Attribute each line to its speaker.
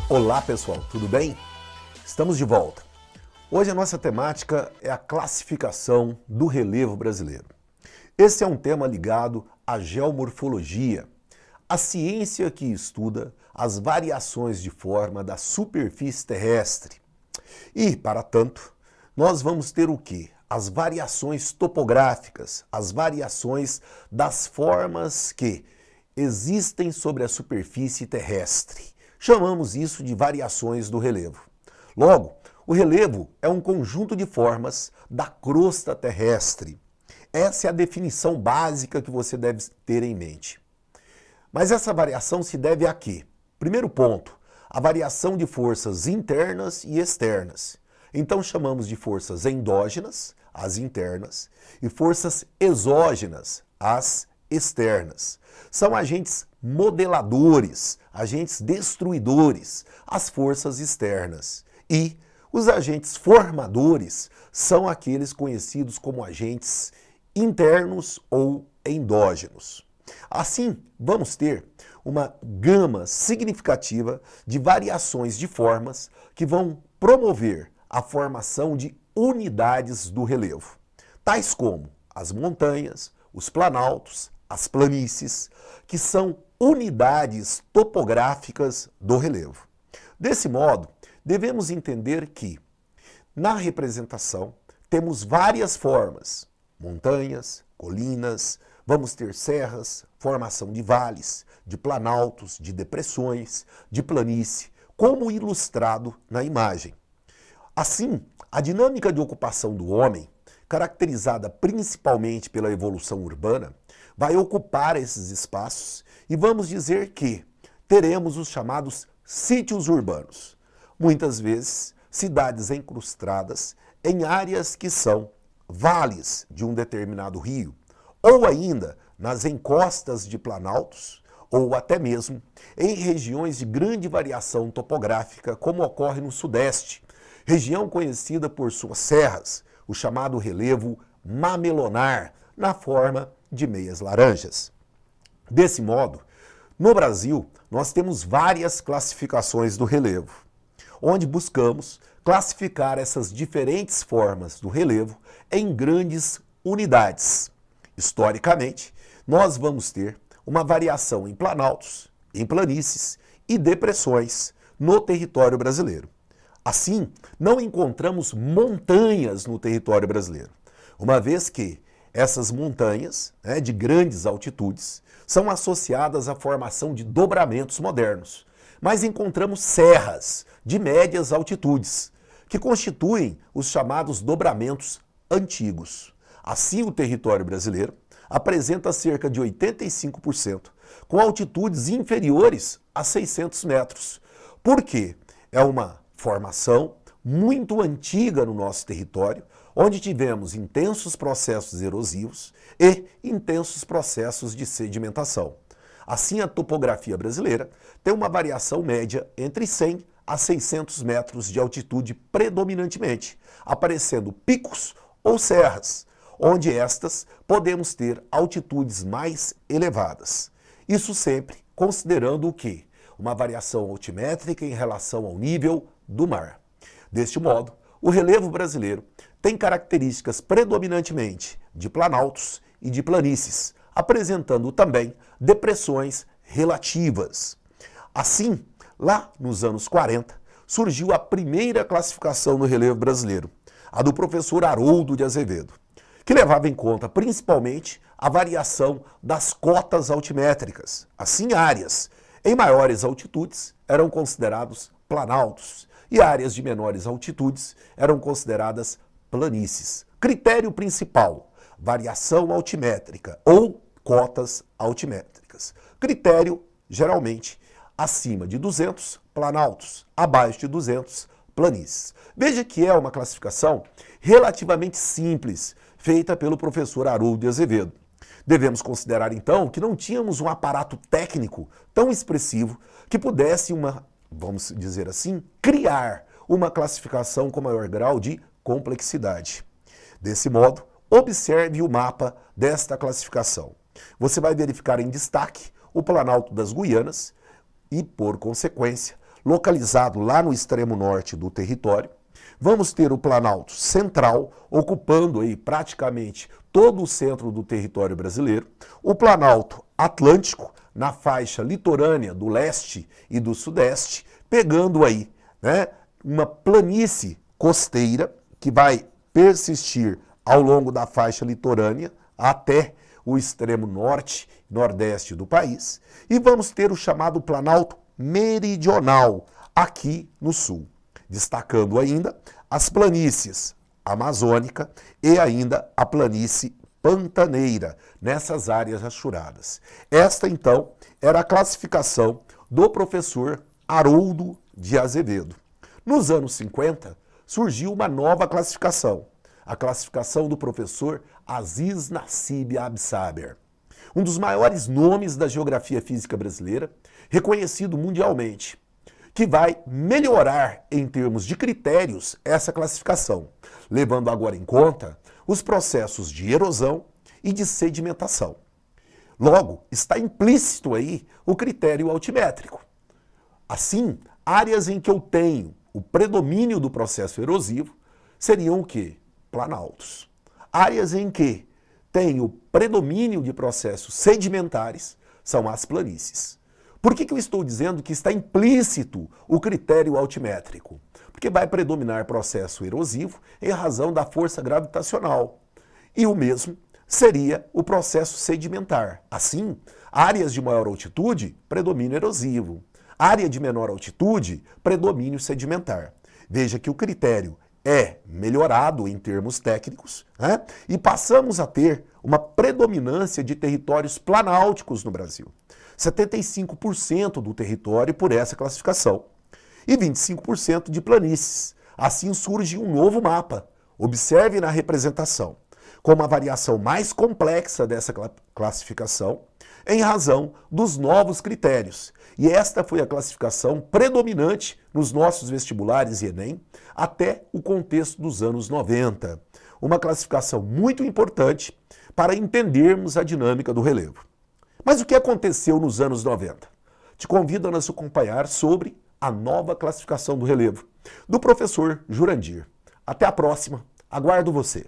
Speaker 1: Olá pessoal, tudo bem? Estamos de volta. Hoje a nossa temática é a classificação do relevo brasileiro. Esse é um tema ligado à geomorfologia, a ciência que estuda as variações de forma da superfície terrestre. E, para tanto, nós vamos ter o quê? As variações topográficas, as variações das formas que existem sobre a superfície terrestre. Chamamos isso de variações do relevo. Logo, o relevo é um conjunto de formas da crosta terrestre. Essa é a definição básica que você deve ter em mente. Mas essa variação se deve a quê? Primeiro ponto, a variação de forças internas e externas. Então chamamos de forças endógenas, as internas, e forças exógenas, as externas. São agentes modeladores, agentes destruidores, as forças externas. E os agentes formadores são aqueles conhecidos como agentes internos ou endógenos. Assim, vamos ter uma gama significativa de variações de formas que vão promover a formação de unidades do relevo, tais como as montanhas, os planaltos, as planícies, que são unidades topográficas do relevo. Desse modo, devemos entender que, na representação, temos várias formas: montanhas, colinas, vamos ter serras, formação de vales, de planaltos, de depressões, de planície, como ilustrado na imagem. Assim, a dinâmica de ocupação do homem, caracterizada principalmente pela evolução urbana, vai ocupar esses espaços e vamos dizer que teremos os chamados sítios urbanos. Muitas vezes, cidades encrustadas em áreas que são vales de um determinado rio, ou ainda nas encostas de planaltos, ou até mesmo em regiões de grande variação topográfica, como ocorre no Sudeste, região conhecida por suas serras, o chamado relevo mamelonar, na forma de meias laranjas. Desse modo, no Brasil, nós temos várias classificações do relevo, onde buscamos classificar essas diferentes formas do relevo em grandes unidades. Historicamente, nós vamos ter uma variação em planaltos, em planícies e depressões no território brasileiro. Assim, não encontramos montanhas no território brasileiro, uma vez que essas montanhas, de grandes altitudes, são associadas à formação de dobramentos modernos, mas encontramos serras de médias altitudes, que constituem os chamados dobramentos antigos. Assim, o território brasileiro apresenta cerca de 85% com altitudes inferiores a 600 metros. Por quê? É uma formação muito antiga no nosso território, onde tivemos intensos processos erosivos e intensos processos de sedimentação. Assim, a topografia brasileira tem uma variação média entre 100 a 600 metros de altitude predominantemente, aparecendo picos ou serras, onde estas podemos ter altitudes mais elevadas. Isso sempre considerando o quê? Uma variação altimétrica em relação ao nível do mar. Deste modo, o relevo brasileiro tem características predominantemente de planaltos e de planícies, apresentando também depressões relativas. Assim, lá nos anos 40, surgiu a primeira classificação no relevo brasileiro, a do professor Haroldo de Azevedo, que levava em conta principalmente a variação das cotas altimétricas. Assim, áreas em maiores altitudes eram considerados planaltos e áreas de menores altitudes eram consideradas planícies. Critério principal: variação altimétrica ou cotas altimétricas. Critério, geralmente, acima de 200, planaltos, abaixo de 200, planícies. Veja que é uma classificação relativamente simples, feita pelo professor Haroldo de Azevedo. Devemos considerar, então, que não tínhamos um aparato técnico tão expressivo que pudesse vamos dizer assim, criar uma classificação com maior grau de complexidade. Desse modo, observe o mapa desta classificação. Você vai verificar em destaque o Planalto das Guianas e, por consequência, localizado lá no extremo norte do território. Vamos ter o Planalto Central, ocupando aí praticamente todo o centro do território brasileiro. O Planalto Atlântico, na faixa litorânea do leste e do sudeste, pegando aí, né, uma planície costeira que vai persistir ao longo da faixa litorânea até o extremo norte e nordeste do país. E vamos ter o chamado Planalto Meridional, aqui no sul, destacando ainda as planícies amazônica e ainda a planície pantaneira, nessas áreas rachuradas. Esta, então, era a classificação do professor Haroldo de Azevedo. Nos anos 50, surgiu uma nova classificação, a classificação do professor Aziz Nassib Absaber, um dos maiores nomes da geografia física brasileira, reconhecido mundialmente, que vai melhorar em termos de critérios essa classificação, levando agora em conta os processos de erosão e de sedimentação. Logo, está implícito aí o critério altimétrico. Assim, áreas em que eu tenho o predomínio do processo erosivo seriam o quê? Planaltos. Áreas em que tenho predomínio de processos sedimentares são as planícies. Por que eu estou dizendo que está implícito o critério altimétrico? Porque vai predominar processo erosivo em razão da força gravitacional. E o mesmo seria o processo sedimentar. Assim, áreas de maior altitude, predomínio erosivo. Área de menor altitude, predomínio sedimentar. Veja que o critério é melhorado em termos técnicos, né? E passamos a ter uma predominância de territórios planálticos no Brasil. 75% do território por essa classificação e 25% de planícies. Assim surge um novo mapa. Observe na representação, com uma variação mais complexa dessa classificação em razão dos novos critérios. E esta foi a classificação predominante nos nossos vestibulares e Enem até o contexto dos anos 90. Uma classificação muito importante para entendermos a dinâmica do relevo. Mas o que aconteceu nos anos 90? Te convido a nos acompanhar sobre a nova classificação do relevo, do professor Jurandir. Até a próxima, aguardo você.